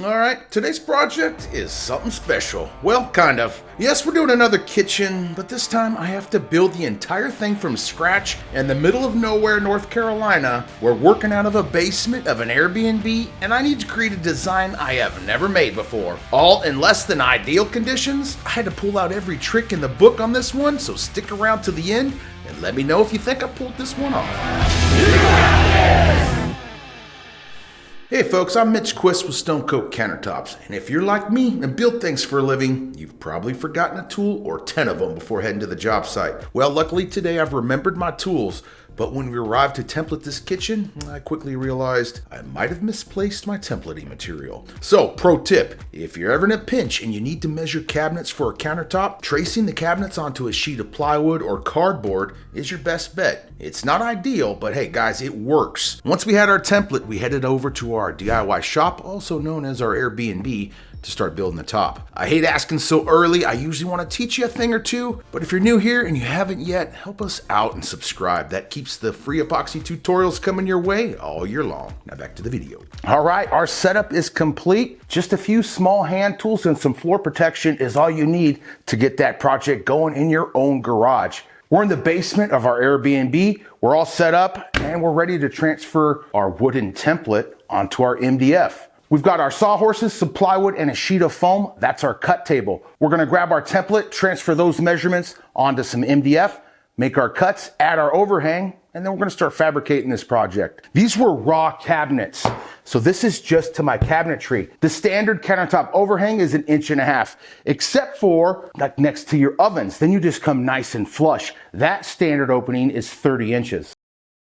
Alright, today's project is something special. Well, kind of. Yes, we're doing another kitchen, but this time I have to build the entire thing from scratch in the middle of nowhere, North Carolina. We're working out of a basement of an Airbnb, and I need to create a design I have never made before. All in less than ideal conditions. I had to pull out every trick in the book on this one, so stick around to the end and let me know if you think I pulled this one off. Hey folks, I'm Mitch Quist with Stone Countertops, and if you're like me and build things for a living, you've probably forgotten a tool or 10 of them before heading to the job site. Well, luckily today I've remembered my tools, but when we arrived to template this kitchen, I quickly realized I might have misplaced my templating material. So, pro tip, if you're ever in a pinch and you need to measure cabinets for a countertop, tracing the cabinets onto a sheet of plywood or cardboard is your best bet. It's not ideal, but hey guys, it works. Once we had our template, we headed over to our DIY shop, also known as our Airbnb, to start building the top. I hate asking so early. I usually want to teach you a thing or two, but if you're new here and you haven't yet, help us out and subscribe. That keeps the free epoxy tutorials coming your way all year long. Now back to the video. All right, our setup is complete. Just a few small hand tools and some floor protection is all you need to get that project going in your own garage. We're in the basement of our Airbnb. We're all set up and we're ready to transfer our wooden template onto our MDF. We've got our sawhorses, some plywood, and a sheet of foam. That's our cut table. We're gonna grab our template, transfer those measurements onto some MDF, make our cuts, add our overhang, and then we're gonna start fabricating this project. These were raw cabinets, so this is just to my cabinetry. The standard countertop overhang is 1.5 inches, except for like next to your ovens. Then you just come nice and flush. That standard opening is 30 inches.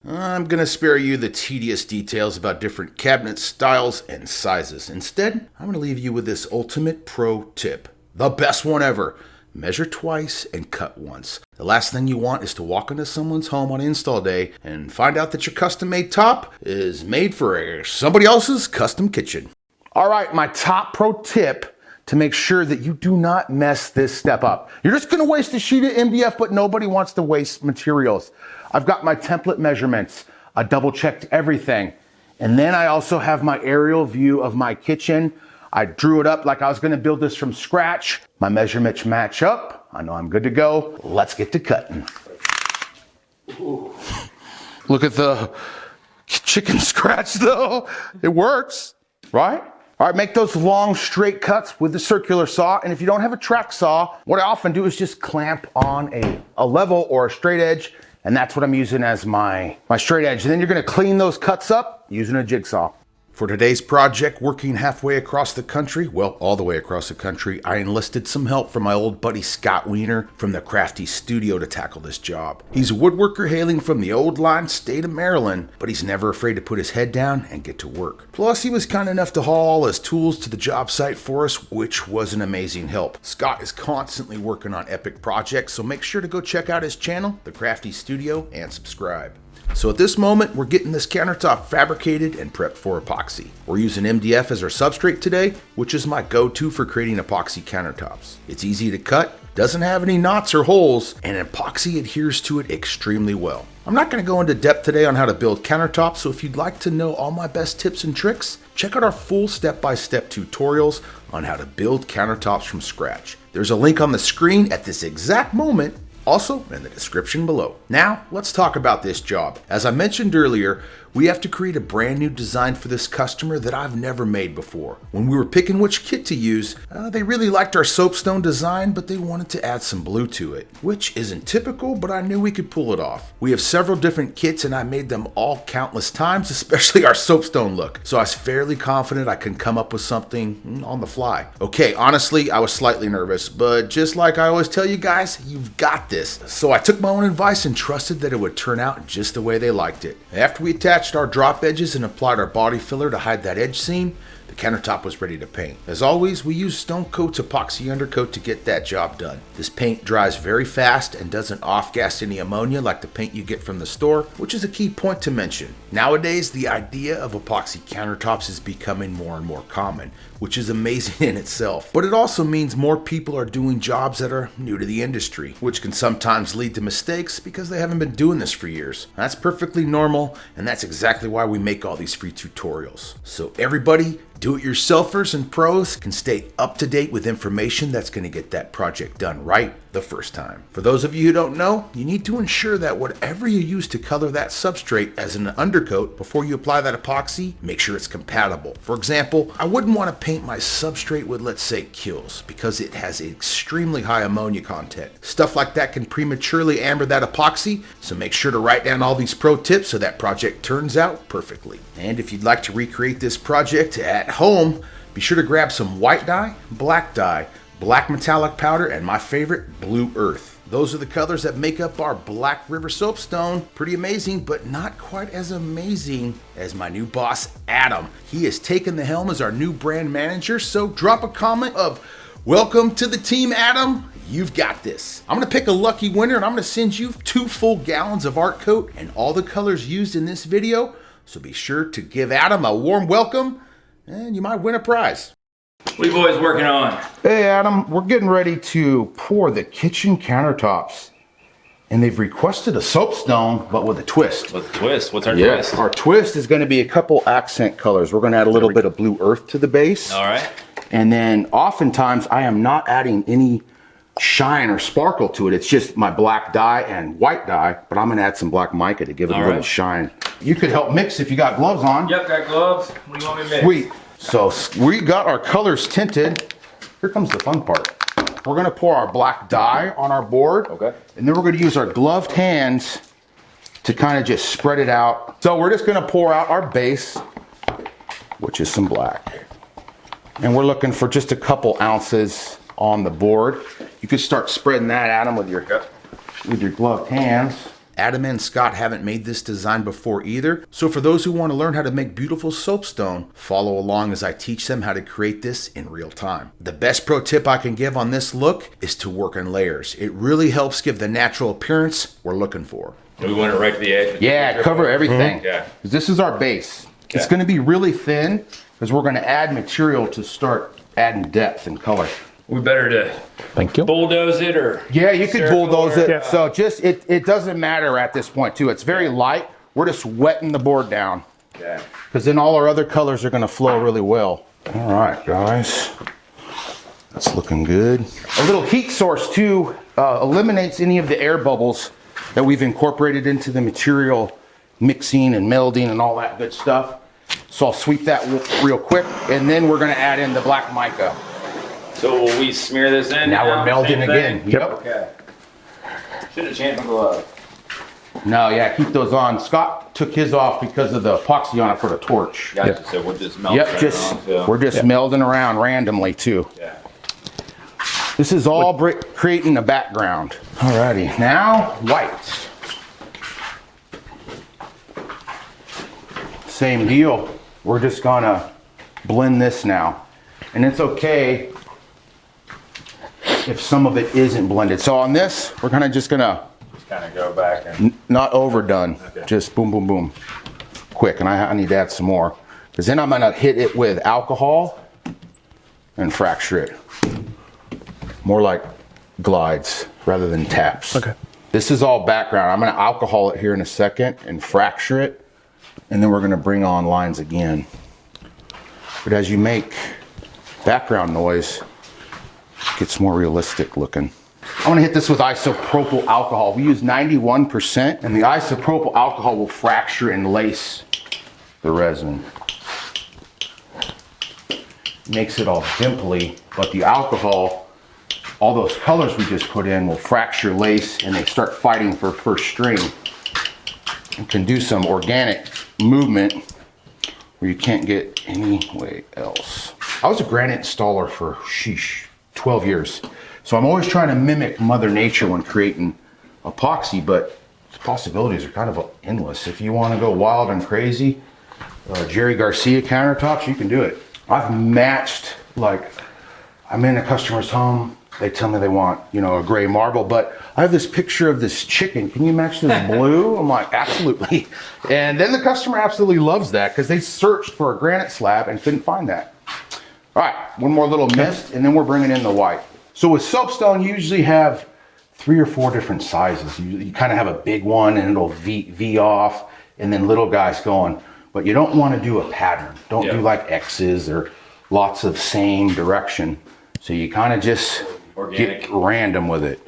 I'm going to spare you the tedious details about different cabinet styles and sizes. Instead, I'm going to leave you with this ultimate pro tip. The best one ever. Measure twice and cut once. The last thing you want is to walk into someone's home on install day and find out that your custom-made top is made for somebody else's custom kitchen. All right, my top pro tip to make sure that you do not mess this step up. You're just gonna waste a sheet of MDF, but nobody wants to waste materials. I've got my template measurements. I double checked everything. And then I also have my aerial view of my kitchen. I drew it up like I was gonna build this from scratch. My measurements match up. I know I'm good to go. Let's get to cutting. Ooh. Look at the chicken scratch though. It works, right? All right, make those long straight cuts with the circular saw. And if you don't have a track saw, what I often do is just clamp on a level or a straight edge. And that's what I'm using as my straight edge. And then you're gonna clean those cuts up using a jigsaw. For today's project, working halfway across the country, well, all the way across the country, I enlisted some help from my old buddy Scott Wiener from the Crafty Studio to tackle this job. He's a woodworker hailing from the old line state of Maryland, but he's never afraid to put his head down and get to work. Plus, he was kind enough to haul all his tools to the job site for us, which was an amazing help. Scott is constantly working on epic projects, so make sure to go check out his channel, the Crafty Studio, and subscribe. So at this moment, we're getting this countertop fabricated and prepped for epoxy. We're using MDF as our substrate today, which is my go-to for creating epoxy countertops. It's easy to cut, doesn't have any knots or holes, and epoxy adheres to it extremely well. I'm not going to go into depth today on how to build countertops, so if you'd like to know all my best tips and tricks, check out our full step-by-step tutorials on how to build countertops from scratch. There's a link on the screen at this exact moment, also in the description below. Now, let's talk about this job. As I mentioned earlier, we have to create a brand new design for this customer that I've never made before. When we were picking which kit to use, they really liked our Soapstone design, but they wanted to add some blue to it, which isn't typical, but I knew we could pull it off. We have several different kits and I made them all countless times, especially our Soapstone look. So I was fairly confident I can come up with something on the fly. Okay, honestly, I was slightly nervous, but just like I always tell you guys, you've got this. So I took my own advice and trusted that it would turn out just the way they liked it. After we attached our drop edges and applied our body filler to hide that edge seam, the countertop was ready to paint. As always, we use Stone Coat's epoxy undercoat to get that job done. This paint dries very fast and doesn't off-gas any ammonia like the paint you get from the store, which is a key point to mention. Nowadays, the idea of epoxy countertops is becoming more and more common, which is amazing in itself. But it also means more people are doing jobs that are new to the industry, which can sometimes lead to mistakes because they haven't been doing this for years. That's perfectly normal, and that's exactly why we make all these free tutorials. So everybody, Do-it-yourselfers and pros can stay up to date with information that's going to get that project done right the first time. For those of you who don't know, you need to ensure that whatever you use to color that substrate as an undercoat before you apply that epoxy, make sure it's compatible. For example, I wouldn't want to paint my substrate with, let's say, Kills, because it has extremely high ammonia content. Stuff like that can prematurely amber that epoxy, so make sure to write down all these pro tips so that project turns out perfectly. And if you'd like to recreate this project at home, be sure to grab some white dye, black metallic powder, and my favorite, blue earth. Those are the colors that make up our Black River Soapstone. Pretty amazing, but not quite as amazing as my new boss, Adam. He has taken the helm as our new brand manager, so drop a comment of, "Welcome to the team, Adam. You've got this." I'm gonna pick a lucky winner and I'm gonna send you 2 full gallons of art coat and all the colors used in this video. So be sure to give Adam a warm welcome and you might win a prize. What are you boys working on? Hey Adam, we're getting ready to pour the kitchen countertops. And they've requested a soapstone, but with a twist. With a twist? What's our Yes, twist? our twist is gonna be a couple accent colors. We're gonna add a little bit of blue earth to the base. All right. And then oftentimes I am not adding any shine or sparkle to it. It's just my black dye and white dye, but I'm gonna add some black mica to give it a little shine. You could help mix if you got gloves on. Yep, got gloves. What do you want me to mix? Sweet. So we got our colors tinted. Here comes the fun part. We're gonna pour our black dye on our board. Okay. And then we're gonna use our gloved hands to kind of just spread it out. So we're just gonna pour out our base, which is some black. And we're looking for just a couple ounces on the board. You could start spreading that, Adam, with your gloved hands. Adam and Scott haven't made this design before either, so for those who want to learn how to make beautiful soapstone, follow along as I teach them how to create this in real time. The best pro tip I can give on this look is to work in layers. It really helps give the natural appearance we're looking for. Do we want it right to the edge? Yeah, cover everything. Yeah. This is our base. It's going to be really thin because we're going to add material to start adding depth and color. We better to bulldoze it or yeah, you could bulldoze it. Yeah. So just it doesn't matter at this point too. It's very light. We're just wetting the board down. Yeah. Because then all our other colors are going to flow really well. All right, guys. That's looking good. A little heat source too eliminates any of the air bubbles that we've incorporated into the material mixing and melding and all that good stuff. So I'll sweep that real quick, and then we're going to add in the black mica. So will we smear this in? Now we're melding again. Yep. Okay. Should have changed my glove. No, yeah, keep those on. Scott took his off because of the epoxy on it for the torch. Gotcha. Yep. So we'll just melt Yep, it just on, so. we're just melding around randomly too. Yeah. This is all creating a background. Alrighty, now white. Same deal. We're just gonna blend this now. And it's okay if some of it isn't blended. So on this, we're kind of just gonna Kind of go back and not overdone, Okay. just boom, boom, boom, quick. And I need to add some more because then I'm gonna hit it with alcohol and fracture it. More like glides rather than taps. Okay. This is all background. I'm gonna alcohol it here in a second and fracture it. And then we're gonna bring on lines again. But as you make background noise, it gets more realistic looking. I'm gonna hit this with isopropyl alcohol. We use 91%, and the isopropyl alcohol will fracture and lace the resin. Makes it all dimply, but the alcohol, all those colors we just put in will fracture, lace, and they start fighting for first string. It can do some organic movement where you can't get any way else. I was a granite installer for 12 years. So I'm always trying to mimic Mother Nature when creating epoxy, but the possibilities are kind of endless. If you want to go wild and crazy, Jerry Garcia countertops, you can do it. I've matched, like, I'm in a customer's home, they tell me they want, a gray marble, but I have this picture of this chicken. Can you match this blue? I'm like, absolutely. And then the customer absolutely loves that because they searched for a granite slab and couldn't find that. All right, one more little mist, and then we're bringing in the white. So with soapstone, you usually have 3 or 4 different sizes. You kind of have a big one, and it'll V off, and then little guys going. but you don't want to do a pattern. Don't do like X's or lots of same direction. So you kind of just get random with it.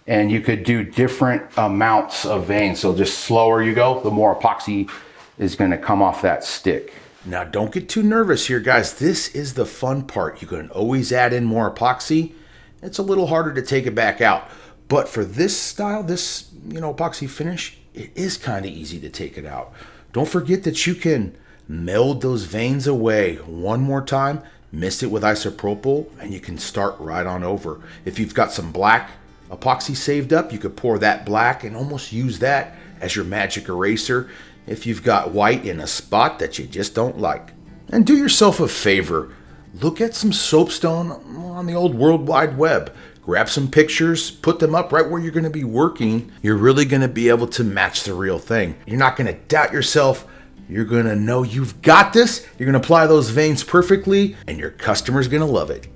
And you could do different amounts of veins. So just slower you go, the more epoxy is going to come off that stick. Now don't get too nervous here, guys. This is the fun part. You can always add in more epoxy. It's a little harder to take it back out. But for this style, this epoxy finish, it is kind of easy to take it out. Don't forget that you can meld those veins away one more time, mist it with isopropyl, and you can start right on over. If you've got some black epoxy saved up, you could pour that black and almost use that as your magic eraser if you've got white in a spot that you just don't like. And do yourself a favor, look at some soapstone on the old World Wide Web. Grab some pictures, put them up right where you're going to be working. You're really going to be able to match the real thing. You're not going to doubt yourself. You're going to know you've got this. You're going to apply those veins perfectly, and your customer's going to love it.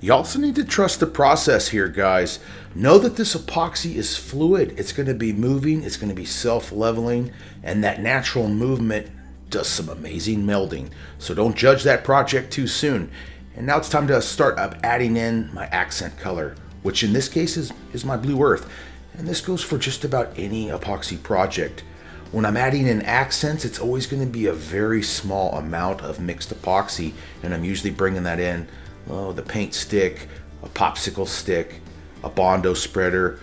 You also need to trust the process here, guys. Know that this epoxy is fluid. It's going to be moving. It's going to be self-leveling, and that natural movement does some amazing melding. So don't judge that project too soon. And now it's time to start adding in my accent color, which in this case is my blue earth. And this goes for just about any epoxy project. When I'm adding in accents, it's always going to be a very small amount of mixed epoxy, and I'm usually bringing that in the paint stick, a popsicle stick, a Bondo spreader,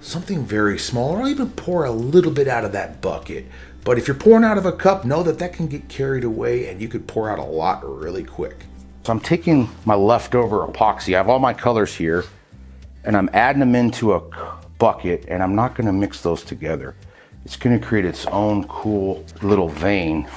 something very small, or I'll even pour a little bit out of that bucket. But if you're pouring out of a cup, know that that can get carried away and you could pour out a lot really quick. So I'm taking my leftover epoxy, I have all my colors here, and I'm adding them into a bucket, and I'm not going to mix those together. It's going to create its own cool little vein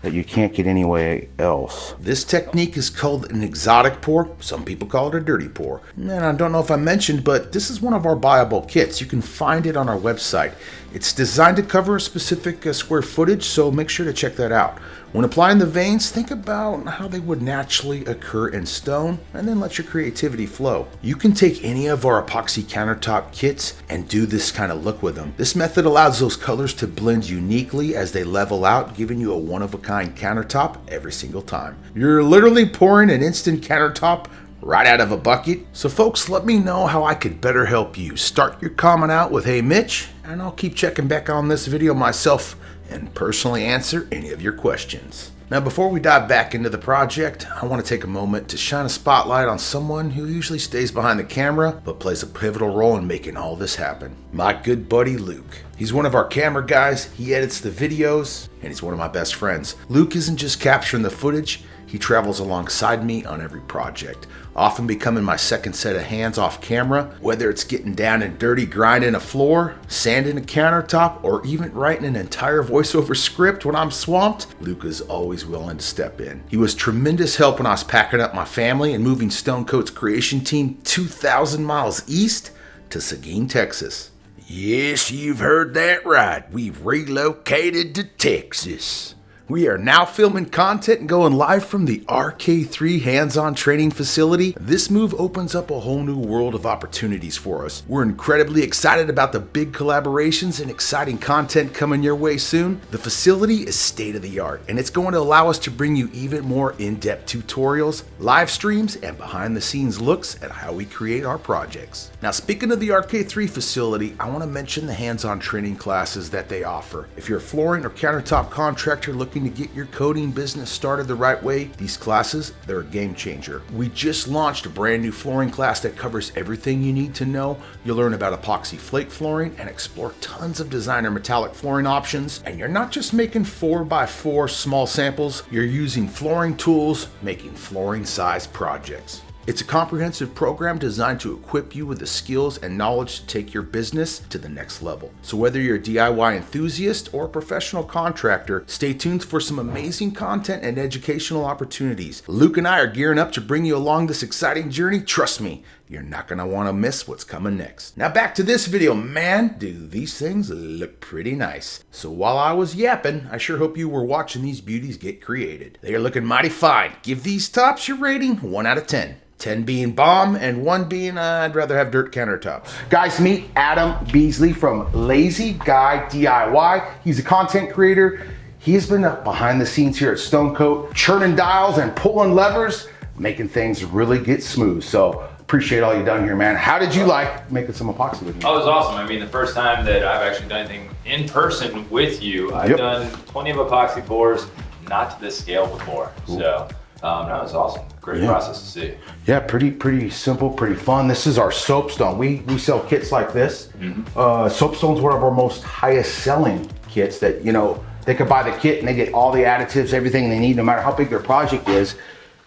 that you can't get anywhere else. This technique is called an exotic pour. Some people call it a dirty pour. And I don't know if I mentioned, but this is one of our buyable kits. You can find it on our website. It's designed to cover a specific square footage, so make sure to check that out. When applying the veins, think about how they would naturally occur in stone, and then let your creativity flow. You can take any of our epoxy countertop kits and do this kind of look with them. This method allows those colors to blend uniquely as they level out, giving you a one-of-a-kind countertop every single time. You're literally pouring an instant countertop right out of a bucket. So folks, let me know how I could better help you. Start your comment out with "Hey Mitch," and I'll keep checking back on this video myself and personally answer any of your questions. Now before we dive back into the project, I want to take a moment to shine a spotlight on someone who usually stays behind the camera but plays a pivotal role in making all this happen. My good buddy Luke. He's one of our camera guys, he edits the videos, and he's one of my best friends. Luke isn't just capturing the footage, he travels alongside me on every project, often becoming my second set of hands off camera, whether it's getting down and dirty grinding a floor, sanding a countertop, or even writing an entire voiceover script when I'm swamped. Luke is always willing to step in. He was tremendous help when I was packing up my family and moving Stone Coat's creation team 2,000 miles east to Seguin, Texas. Yes, you've heard that right. We've relocated to Texas. We are now filming content and going live from the RK3 hands-on training facility. This move opens up a whole new world of opportunities for us. We're incredibly excited about the big collaborations and exciting content coming your way soon. The facility is state-of-the-art, and it's going to allow us to bring you even more in-depth tutorials, live streams, and behind-the-scenes looks at how we create our projects. Now, speaking of the RK3 facility, I want to mention the hands-on training classes that they offer. If you're a flooring or countertop contractor looking to get your coating business started the right way, these classes, they're a game changer. We just launched a brand new flooring class that covers everything you need to know. You'll learn about epoxy flake flooring and explore tons of designer metallic flooring options. And you're not just making 4x4 small samples, you're using flooring tools, making flooring size projects. It's a comprehensive program designed to equip you with the skills and knowledge to take your business to the next level. So whether you're a DIY enthusiast or a professional contractor, stay tuned for some amazing content and educational opportunities. Luke and I are gearing up to bring you along this exciting journey. Trust me, you're not going to want to miss what's coming next. Now back to this video. Man, do these things look pretty nice. So while I was yapping, I sure hope you were watching these beauties get created. They are looking mighty fine. Give these tops your rating 1 out of 10. 10 being bomb and 1 being I'd rather have dirt countertops. Guys, meet Adam Beasley from Lazy Guy DIY. He's a content creator. He's been behind the scenes here at Stone Coat, churning dials and pulling levers, making things really get smooth. So appreciate all you've done here, man. How did you like making some epoxy with me? Oh, it was awesome. I mean, the first time that I've actually done anything in person with you, I've done plenty of epoxy pours, not to this scale before. Cool. So, no, it was awesome. Great process to see. Yeah, pretty simple, pretty fun. This is our Soapstone. We sell kits like this. Soapstone's one of our most highest selling kits that, you know, they could buy the kit and they get all the additives, everything they need, no matter how big their project is.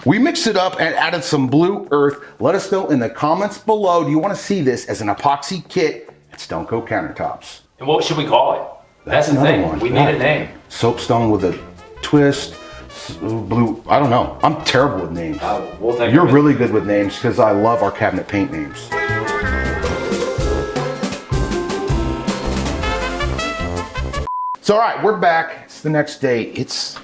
We mixed it up and added some blue earth. Let us know in the comments below, do you want to see this as an epoxy kit at Stone Coat Countertops? And what should we call it? That's the thing. We need a name. Soapstone with a twist, blue, I don't know. I'm terrible with names. We'll You're really good with names because I love our cabinet paint names. So, all right, we're back. It's the next day. It's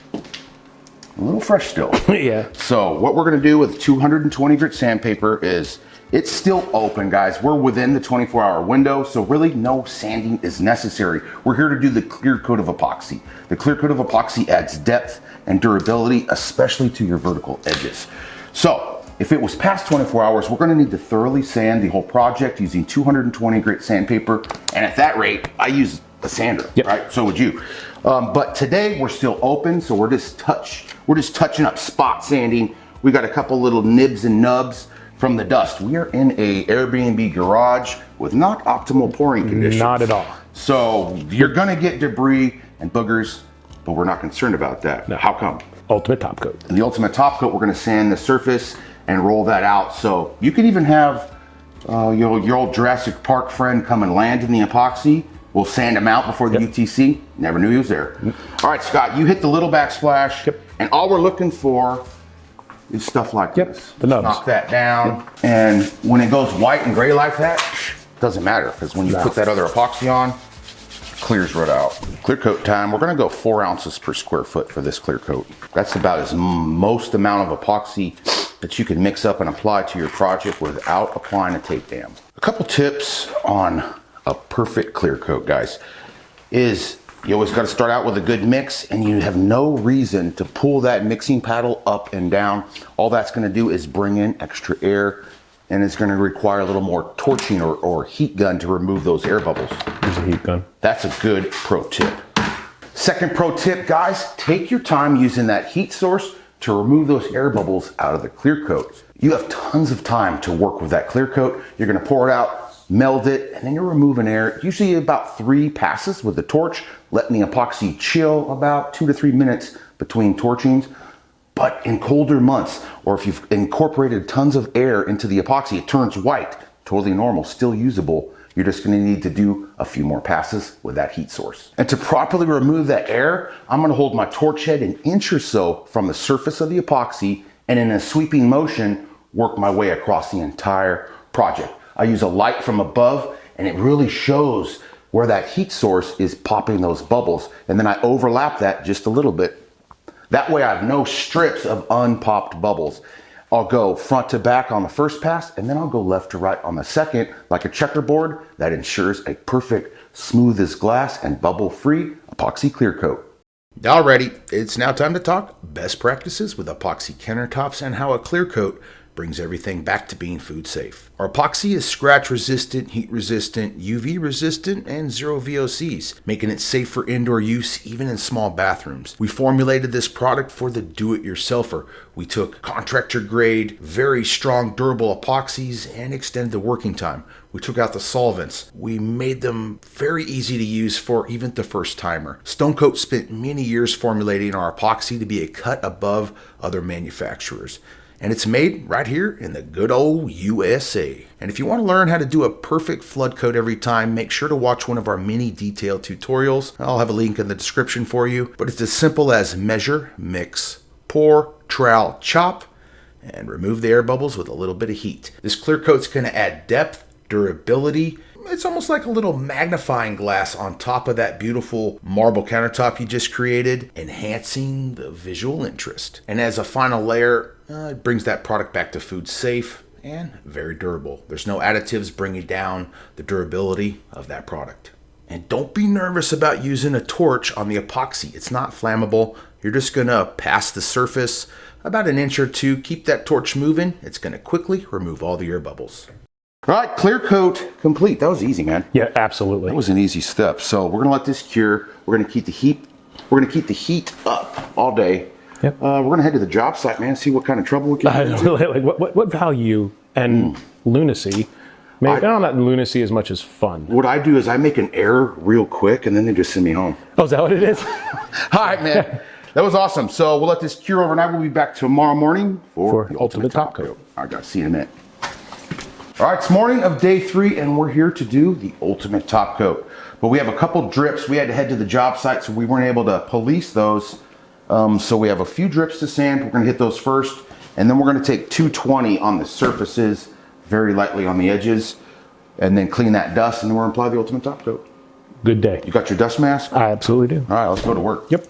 a little fresh still. Yeah. So what we're gonna do with 220 grit sandpaper is, it's still open, guys. We're within the 24-hour window, so really no sanding is necessary. We're here to do the clear coat of epoxy. The clear coat of epoxy adds depth and durability, especially to your vertical edges. So if it was past 24 hours, we're gonna need to thoroughly sand the whole project using 220 grit sandpaper. And at that rate, I use a sander, right? So would you. But today we're still open, so we're just touching up spot sanding. We got a couple little nibs and nubs from the dust. We are in a Airbnb garage with not optimal pouring conditions. Not at all. So you're gonna get debris and boogers, but we're not concerned about that. No. How come? Ultimate top coat. In the ultimate top coat, we're gonna sand the surface and roll that out. So you could even have your old Jurassic Park friend come and land in the epoxy. We'll sand him out before the UTC. Never knew he was there. All right, Scott, you hit the little backsplash, and all we're looking for is stuff like this. The nubs. Knock that down, and when it goes white and gray like that, doesn't matter, because when you put that other epoxy on, it clears right out. Clear coat time, we're gonna go 4 ounces per square foot for this clear coat. That's about as most amount of epoxy that you can mix up and apply to your project without applying a tape dam. A couple tips on a perfect clear coat, guys, is you always got to start out with a good mix, and you have no reason to pull that mixing paddle up and down. All that's going to do is bring in extra air, and it's going to require a little more torching or heat gun to remove those air bubbles. There's a heat gun. That's a good pro tip. Second pro tip, guys, take your time using that heat source to remove those air bubbles out of the clear coat. You have tons of time to work with that clear coat. You're going to pour it out, meld it, and then you're removing air. Usually about 3 passes with the torch, letting the epoxy chill about 2 to 3 minutes between torchings. But in colder months, or if you've incorporated tons of air into the epoxy, it turns white, totally normal, still usable. You're just gonna need to do a few more passes with that heat source. And to properly remove that air, I'm gonna hold my torch head an inch or so from the surface of the epoxy, and in a sweeping motion, work my way across the entire project. I use a light from above, and it really shows where that heat source is popping those bubbles. And then I overlap that just a little bit. That way I have no strips of unpopped bubbles. I'll go front to back on the first pass, and then I'll go left to right on the second, like a checkerboard. That ensures a perfect, smooth as glass and bubble-free epoxy clear coat. Alrighty, it's now time to talk best practices with epoxy countertops and how a clear coat brings everything back to being food safe. Our epoxy is scratch resistant, heat resistant, UV resistant, and zero VOCs, making it safe for indoor use even in small bathrooms. We formulated this product for the do-it-yourselfer. We took contractor grade, very strong, durable epoxies and extended the working time. We took out the solvents. We made them very easy to use for even the first timer. Stone Coat spent many years formulating our epoxy to be a cut above other manufacturers. And it's made right here in the good old USA. And if you want to learn how to do a perfect flood coat every time, make sure to watch one of our mini detailed tutorials. I'll have a link in the description for you. But it's as simple as measure, mix, pour, trowel, chop, and remove the air bubbles with a little bit of heat. This clear coat's going to add depth, durability. It's almost like a little magnifying glass on top of that beautiful marble countertop you just created, enhancing the visual interest. And as a final layer, it brings that product back to food safe and very durable. There's no additives bringing down the durability of that product. And don't be nervous about using a torch on the epoxy. It's not flammable. You're just gonna pass the surface about an inch or two. Keep that torch moving. It's gonna quickly remove all the air bubbles. All right, clear coat complete. That was easy, man. Yeah, absolutely. That was an easy step. So we're gonna let this cure. We're gonna keep the heat. We're gonna keep the heat up all day. Yep. We're gonna head to the job site, man. See what kind of trouble we can get into. Like what value and lunacy? Maybe not lunacy as much as fun. What I do is I make an error real quick, and then they just send me home. Oh, is that what it is? All right, man. That was awesome. So we'll let this cure overnight. We'll be back tomorrow morning for the ultimate top coat. All right, guys. See you in a minute. All right, it's morning of day 3, and we're here to do the ultimate top coat. But we have a couple drips. We had to head to the job site, so we weren't able to police those. So we have a few drips to sand. We're going to hit those first, and then we're going to take 220 on the surfaces, very lightly on the edges, and then clean that dust, and then we're going to apply the ultimate top coat. Good day. You got your dust mask? I absolutely do. All right, let's go to work. Yep.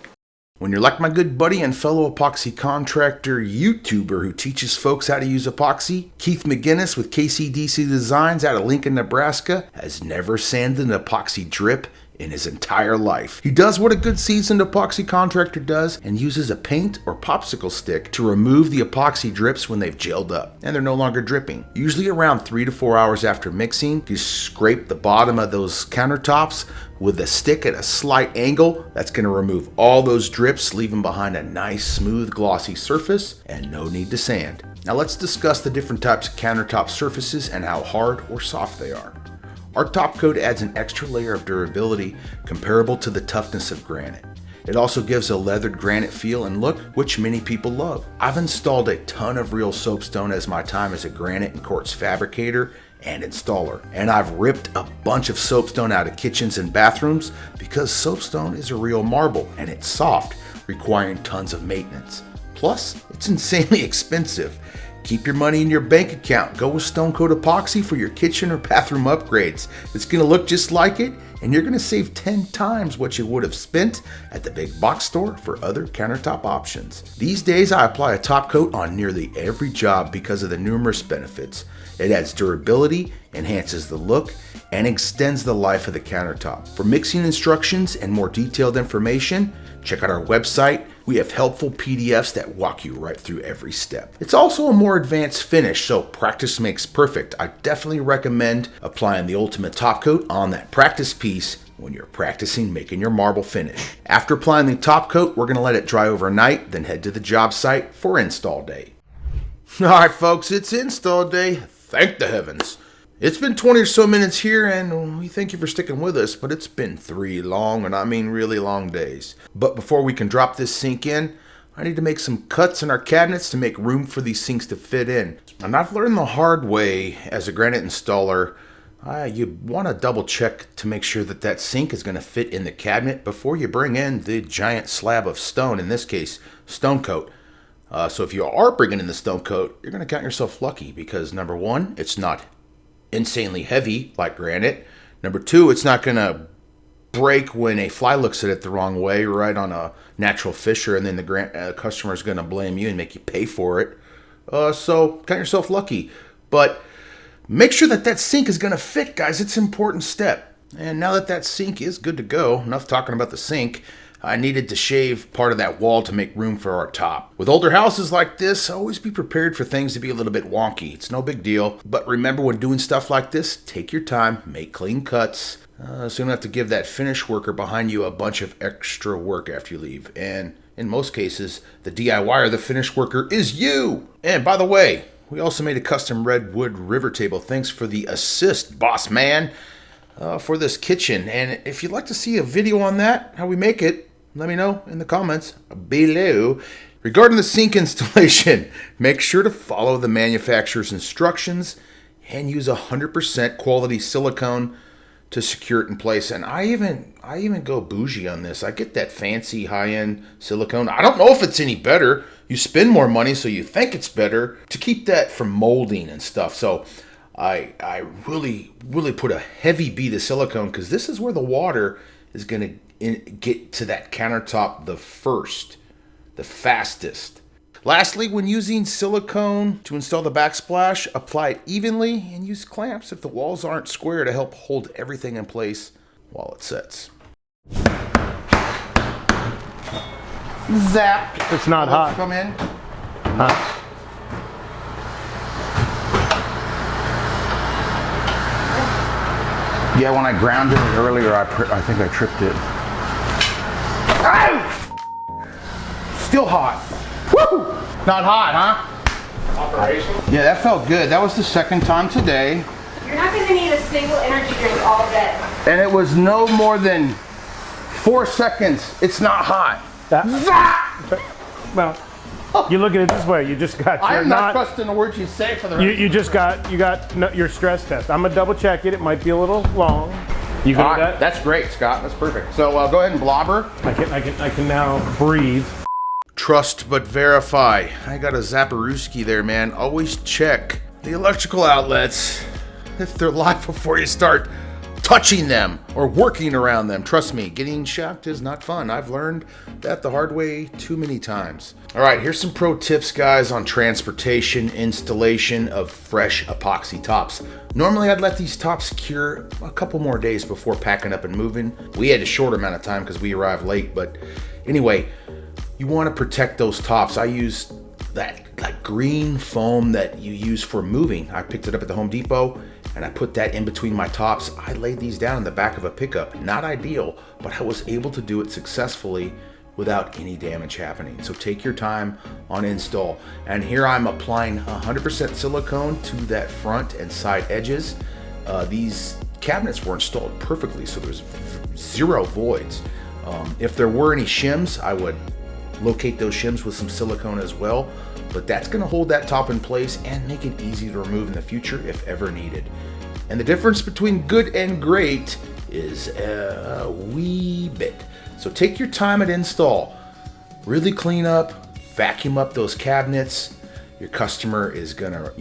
When you're like my good buddy and fellow epoxy contractor YouTuber who teaches folks how to use epoxy, Keith McGinnis with KCDC Designs out of Lincoln, Nebraska, has never sanded an epoxy drip in his entire life. He does what a good seasoned epoxy contractor does and uses a paint or popsicle stick to remove the epoxy drips when they've gelled up and they're no longer dripping. Usually around 3 to 4 hours after mixing, you scrape the bottom of those countertops with a stick at a slight angle. That's going to remove all those drips, leaving behind a nice, smooth, glossy surface and no need to sand. Now let's discuss the different types of countertop surfaces and how hard or soft they are. Our top coat adds an extra layer of durability comparable to the toughness of granite. It also gives a leathered granite feel and look, which many people love. I've installed a ton of real soapstone as my time as a granite and quartz fabricator and installer, and I've ripped a bunch of soapstone out of kitchens and bathrooms because soapstone is a real marble and it's soft, requiring tons of maintenance. Plus, it's insanely expensive. Keep your money in your bank account. Go with Stone Coat Epoxy for your kitchen or bathroom upgrades. It's going to look just like it, and you're going to save 10 times what you would have spent at the big box store for other countertop options. These days, I apply a top coat on nearly every job because of the numerous benefits. It adds durability, enhances the look, and extends the life of the countertop. For mixing instructions and more detailed information, check out our website. We have helpful PDFs that walk you right through every step. It's also a more advanced finish, so practice makes perfect. I definitely recommend applying the ultimate top coat on that practice piece when you're practicing making your marble finish. After applying the top coat, we're going to let it dry overnight, then head to the job site for install day. All right, folks, it's install day. Thank the heavens. It's been 20 or so minutes here, and we thank you for sticking with us, but it's been 3 long, and I mean really long days. But before we can drop this sink in, I need to make some cuts in our cabinets to make room for these sinks to fit in. And I've learned the hard way as a granite installer, you want to double check to make sure that that sink is going to fit in the cabinet before you bring in the giant slab of stone, in this case, stone coat. So if you are bringing in the stone coat, you're going to count yourself lucky because number 1, it's not insanely heavy like granite. Number 2, it's not going to break when a fly looks at it the wrong way right on a natural fissure, and then the customer is going to blame you and make you pay for it. So count yourself lucky. But make sure that that sink is going to fit, guys. It's an important step. And now that that sink is good to go, enough talking about the sink, I needed to shave part of that wall to make room for our top. With older houses like this, always be prepared for things to be a little bit wonky. It's no big deal. But remember, when doing stuff like this, take your time, make clean cuts, so you don't have to give that finish worker behind you a bunch of extra work after you leave. And in most cases, the DIYer, the finish worker, is you. And by the way, we also made a custom redwood river table. Thanks for the assist, boss man, for this kitchen. And if you'd like to see a video on that, how we make it, let me know in the comments below. Regarding the sink installation, make sure to follow the manufacturer's instructions and use 100% quality silicone to secure it in place. And I even go bougie on this. I get that fancy high-end silicone. I don't know if it's any better. You spend more money, so you think it's better to keep that from molding and stuff. So I really put a heavy bead of silicone because this is where the water is going to get to that countertop the fastest. Lastly, when using silicone to install the backsplash, apply it evenly and use clamps if the walls aren't square to help hold everything in place while it sets. Zap. It's not hot. Come in. Huh. Yeah, when I grounded it earlier, I think I tripped it. Ow! Still hot. Woo! Not hot, huh? Operation? Yeah, that felt good. That was the second time today. You're not going to need a single energy drink all day. And it was no more than 4 seconds. It's not hot. Well, you look at it this way. You just got. I am not trusting the words you say for the rest. You just got your stress test. I'm gonna double check it. It might be a little long. You good with that? That's great, Scott. That's perfect. So go ahead and blobber. I can now breathe. Trust but verify. I got a Zaporowski there, man. Always check the electrical outlets if they're live before you start touching them or working around them. Trust me, getting shocked is not fun. I've learned that the hard way too many times. All right, here's some pro tips, guys, on transportation, installation of fresh epoxy tops. Normally, I'd let these tops cure a couple more days before packing up and moving. We had a short amount of time because we arrived late, but anyway, you want to protect those tops. I use that like green foam that you use for moving. I picked it up at the Home Depot and I put that in between my tops. I laid these down in the back of a pickup. Not ideal, but I was able to do it successfully without any damage happening. So take your time on install. And here I'm applying 100% silicone to that front and side edges. These cabinets were installed perfectly, so there's zero voids. If there were any shims, I would locate those shims with some silicone as well, but that's going to hold that top in place and make it easy to remove in the future if ever needed. And the difference between good and great is a wee bit. So take your time at install. Really clean up, vacuum up those cabinets. Your customer is gonna,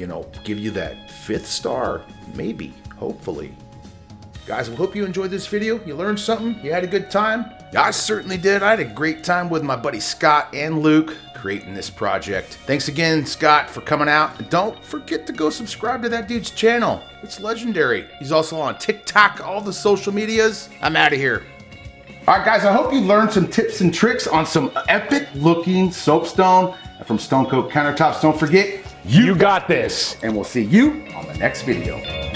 give you that 5th star, maybe, hopefully. Guys, I hope you enjoyed this video. You learned something? You had a good time? I certainly did. I had a great time with my buddy Scott and Luke creating this project. Thanks again, Scott, for coming out. And don't forget to go subscribe to that dude's channel. It's legendary. He's also on TikTok, all the social medias. I'm out of here. All right, guys, I hope you learned some tips and tricks on some epic looking soapstone from Stone Coat Countertops. Don't forget, you got this. And we'll see you on the next video.